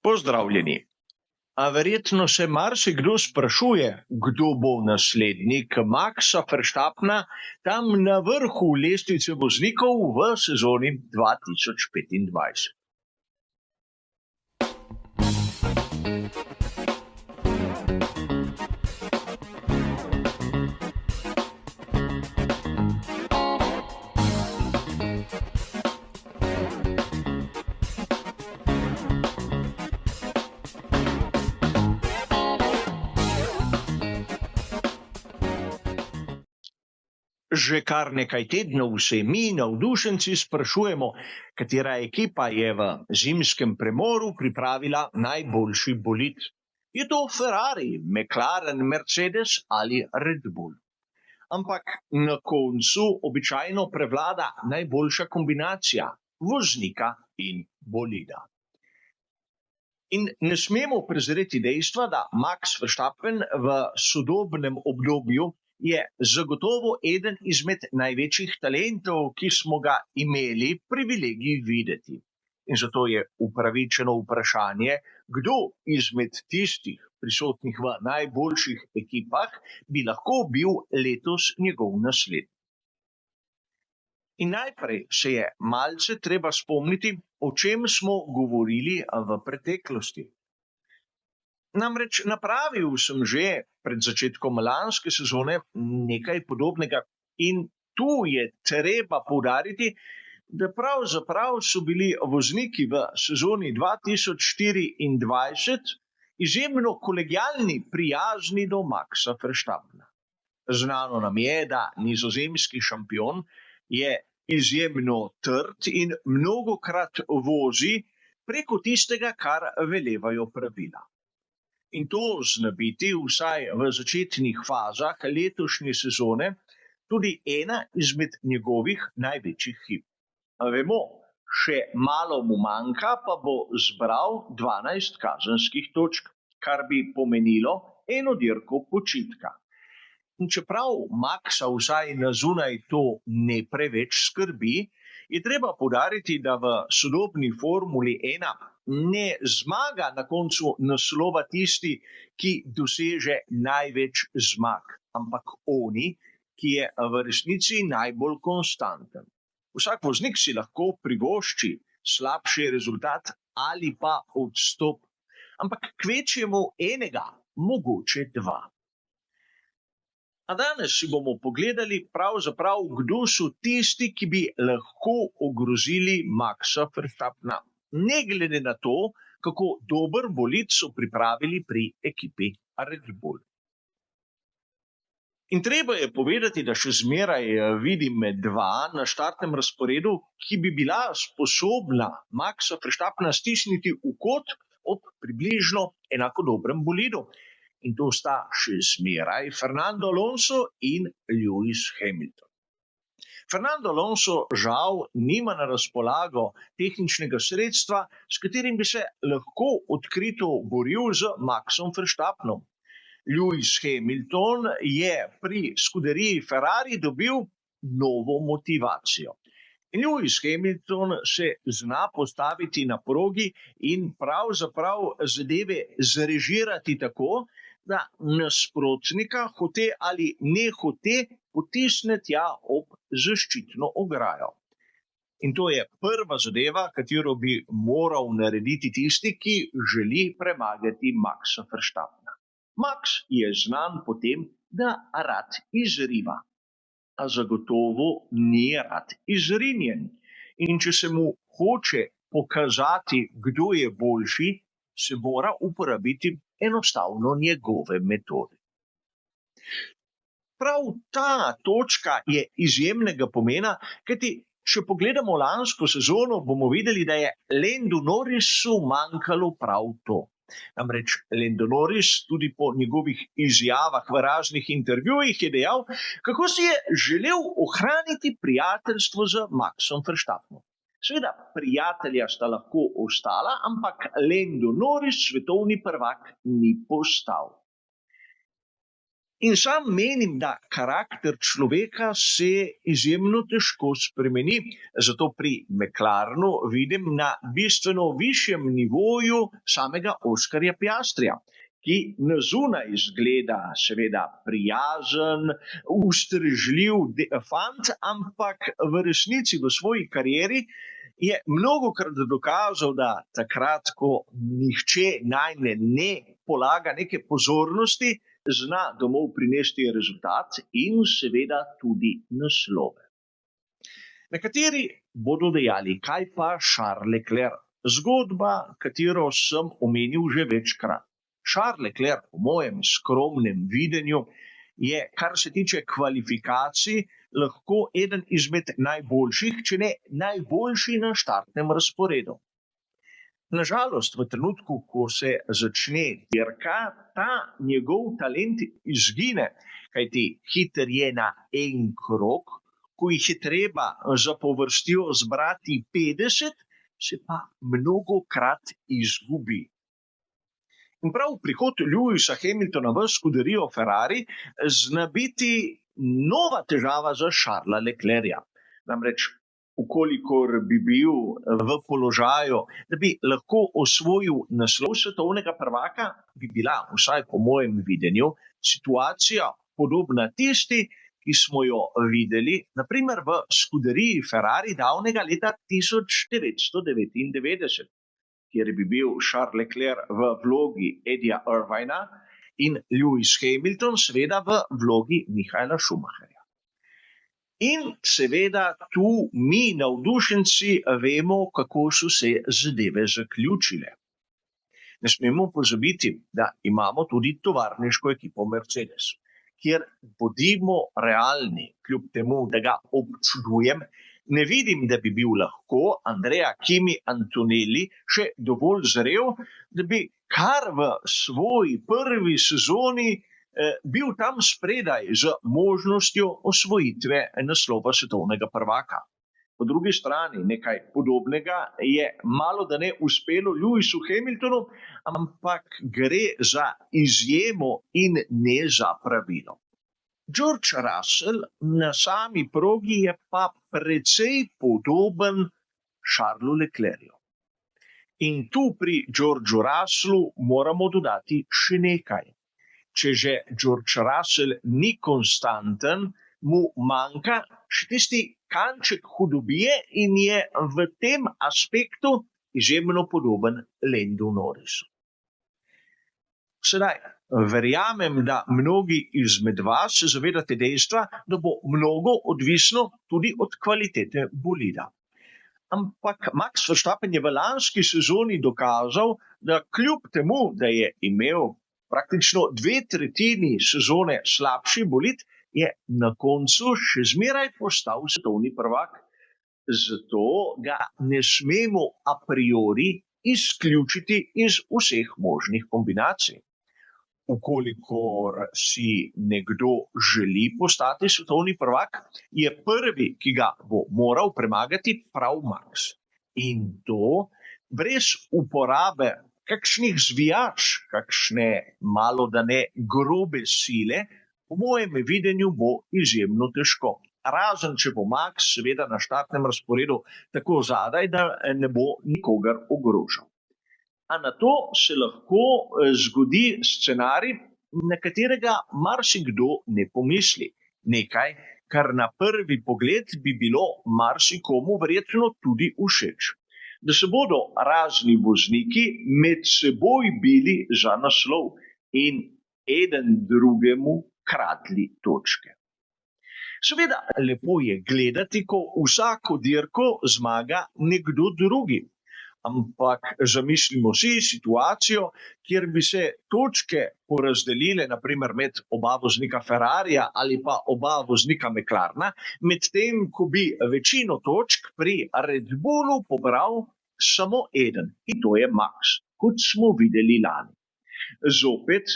Pozdravljeni. A verjetno se marsikdo sprašuje, kdo bo naslednik Maxa Verstappna tam na vrhu lestvice voznikov v sezoni 2025. Že kar nekaj tednov se mi, navdušenci, sprašujemo, katera ekipa je v zimskem premoru pripravila najboljši bolid. Je to Ferrari, McLaren, Mercedes ali Red Bull? Ampak na koncu običajno prevlada najboljša kombinacija voznika in bolida. In ne smemo prezreti dejstva, da Max Verstappen v sodobnem obdobju je zagotovo eden izmed največjih talentov, ki smo ga imeli privilegij videti. In zato je upravičeno vprašanje, kdo izmed tistih prisotnih v najboljših ekipah bi lahko bil letos njegov naslednik. In najprej se je malce treba spomniti, o čem smo govorili v preteklosti. Namreč napravil sem že pred začetkom lanske sezone nekaj podobnega in tu je treba poudariti, da pravzaprav so bili vozniki v sezoni 2024 izjemno kolegialni, prijazni do Maxa Verstappna. Znano nam je, da nizozemski šampion je izjemno trd in mnogokrat vozi preko tistega, kar velevajo pravila. In to zna biti vsaj v začetnih fazah letošnje sezone tudi ena izmed njegovih največjih hib. Vemo, še malo mu manjka, pa bo zbral 12 kazenskih točk, kar bi pomenilo eno dirko počitka. In čeprav Maxa vsaj na zunaj to ne preveč skrbi, je treba poudariti, da v sodobni Formuli 1 ne zmaga na koncu naslova tisti, ki doseže največ zmag, ampak oni, ki je v resnici najbolj konstanten. Vsak voznik si lahko privošči slabši rezultat ali pa odstop, ampak kvečjemu enega, mogoče dva. A danes si bomo pogledali pravzaprav, kdo so tisti, ki bi lahko ogrozili Maxa Verstappna, ne glede na to, kako dober bolid so pripravili pri ekipi Red Bull. In treba je povedati, da še zmeraj vidim dva na štartnem razporedu, ki bi bila sposobna Maxa Verstappna stisniti v kot ob približno enako dobrem bolidu. In to sta še zmeraj Fernando Alonso in Lewis Hamilton. Fernando Alonso žal nima na razpolago tehničnega sredstva, s katerim bi se lahko odkrito boril z Maxom Verstappenom. Lewis Hamilton je pri skuderiji Ferrari dobil novo motivacijo. In Lewis Hamilton se zna postaviti na progi in pravzaprav zadeve zrežirati tako, da nasprotnika hote ali ne hote potisne tja ob zaščitno ograjo. In to je prva zadeva, katero bi moral narediti tisti, ki želi premagati Maxa Verstappna. Max je znan po tem, da rad izriva, a zagotovo ni rad izrinjen. In če se mu hoče pokazati, kdo je boljši, se mora uporabiti enostavno njegove metode. Prav ta točka je izjemnega pomena, kajti če pogledamo lansko sezono, bomo videli, da je Lando Norrisu manjkalo prav to. Namreč Lando Norris tudi po njegovih izjavah v raznih intervjujih je dejal, kako si je želel ohraniti prijateljstvo z Maxom Verstappenom. Seveda, prijatelja sta lahko ostala, ampak Lando Norris svetovni prvak ni postal. In sam menim, da karakter človeka se izjemno težko spremeni, zato pri McLarenu vidim na bistveno višjem nivoju samega Oskarja Piastrija, ki na zunaj izgleda seveda prijazen, ustrežljiv fant, ampak v resnici v svoji karieri je mnogokrat dokazal, da takrat, ko nihče najne ne polaga neke pozornosti, zna domov prinesti rezultat in seveda tudi naslove. Nekateri bodo dejali, kaj pa Charles Leclerc, zgodba, katero sem omenil že večkrat. Charles Leclerc, po mojem skromnem videnju, je, kar se tiče kvalifikacij, lahko eden izmed najboljših, če ne najboljši na štartnem razporedu. Nažalost, v trenutku, ko se začne dirka, ta njegov talent izgine, kajti hiter je na en krog, ko jih je treba za povrstjo zbrati 50, se pa mnogokrat izgubi. In prav prihod Lewisa Hamiltona v skuderijo Ferrari zna biti nova težava za Charlesa Leclerca. Namreč, ukolikor bi bil v položaju, da bi lahko osvojil naslov svetovnega prvaka, bi bila, vsaj po mojem videnju, situacija podobna tisti, ki smo jo videli, naprimer v skuderiji Ferrari davnega leta 1999, kjer bi bil Charles Leclerc v vlogi Eddija Irvina in Lewis Hamilton seveda v vlogi Michaela Schumacherja. In seveda tu mi navdušenci vemo, kako so se zadeve zaključile. Ne smemo pozabiti, da imamo tudi tovarniško ekipo Mercedes, kjer bodimo realni, kljub temu, da ga občudujem, ne vidim, da bi bil lahko Andrea Kimi Antonelli še dovolj zrel, da bi kar v svoji prvi sezoni bil tam spredaj z možnostjo osvojitve naslova svetovnega prvaka. Po drugi strani nekaj podobnega je malo da ne uspelo Lewisu Hamiltonu, ampak gre za izjemo in ne za pravilo. George Russell na sami progi je pa precej podoben Charlesu Leclercu. In tu pri Georgeu Russellu moramo dodati še nekaj. Če že George Russell ni konstanten, mu manjka še tisti kanček hudobije in je v tem aspektu izjemno podoben Landu Norrisu. Sedaj, verjamem, da mnogi izmed vas se zavedate dejstva, da bo mnogo odvisno tudi od kvalitete bolida. Ampak Max Verstappen je v lanski sezoni dokazal, da kljub temu, da je imel praktično 2/3 sezone slabši bolid, je na koncu še zmeraj postal svetovni prvak. Zato ga ne smemo a priori izključiti iz vseh možnih kombinacij. Ukolikor si nekdo želi postati svetovni prvak, je prvi, ki ga bo moral premagati, prav Max. In to brez uporabe kakšnih zvijač, kakšne malo da ne grobe sile, po mojem videnju bo izjemno težko. Razen, če bo Max seveda na štartnem razporedu tako zadaj, da ne bo nikogar ogrožal. A na to se lahko zgodi scenarij, na katerega marsikdo ne pomisli. Nekaj, kar na prvi pogled bi bilo marsikomu verjetno tudi všeč. Da se bodo razni vozniki med seboj bili za naslov in eden drugemu kradli točke. Seveda, lepo je gledati, ko vsako dirko zmaga nekdo drugi. Ampak zamislimo si situacijo, kjer bi se točke porazdelile naprimer med oba voznika Ferrarija ali pa oba voznika McLarena, medtem ko bi večino točk pri Red Bullu pobral samo eden, in to je Max, kot smo videli lani. Zopet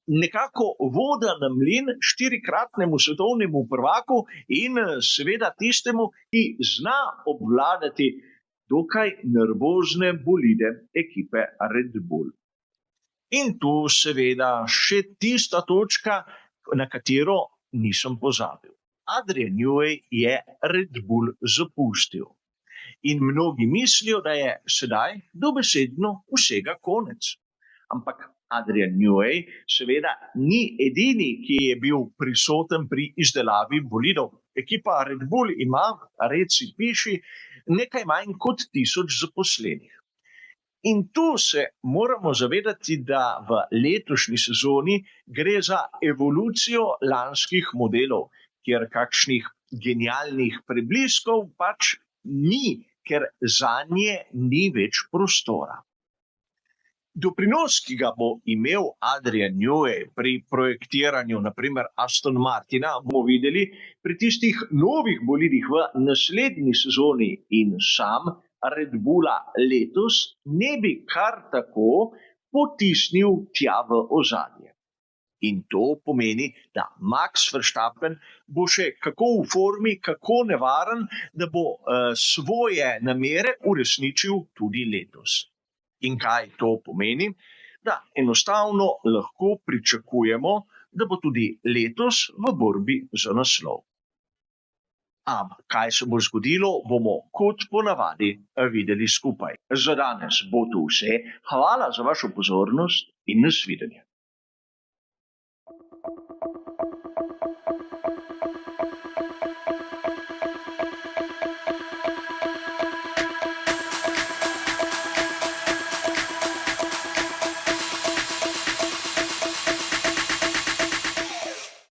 nekako voda na mlin 4-kratnemu svetovnemu prvaku in seveda tistemu, ki zna obvladati dokaj nervozne bolide ekipe Red Bull. In tu seveda še tista točka, na katero nisem pozabil. Adrian Newey je Red Bull zapustil. In mnogi mislijo, da je sedaj dobesedno vsega konec. Ampak Adrian Newey seveda ni edini, ki je bil prisoten pri izdelavi bolidov. Ekipa Red Bull ima, reci piši, nekaj manj kot 1000 zaposlenih. In tu se moramo zavedati, da v letošnji sezoni gre za evolucijo lanskih modelov, kjer kakšnih genialnih prebliskov pač ni, ker zanje ni več prostora. Doprinos, ki ga bo imel Adrian Newey pri projektiranju naprimer Aston Martina, bomo videli pri tistih novih bolidih v naslednji sezoni in sam Red Bulla letos ne bi kar tako potisnil tja v ozadje. In to pomeni, da Max Verstappen bo še kako v formi, kako nevaren, da bo svoje namere uresničil tudi letos. In kaj to pomeni? Da enostavno lahko pričakujemo, da bo tudi letos v borbi za naslov. Ampak kaj se bo zgodilo, bomo kot ponavadi videli skupaj. Za danes bo to vse. Hvala za vašo pozornost in nasvidenje.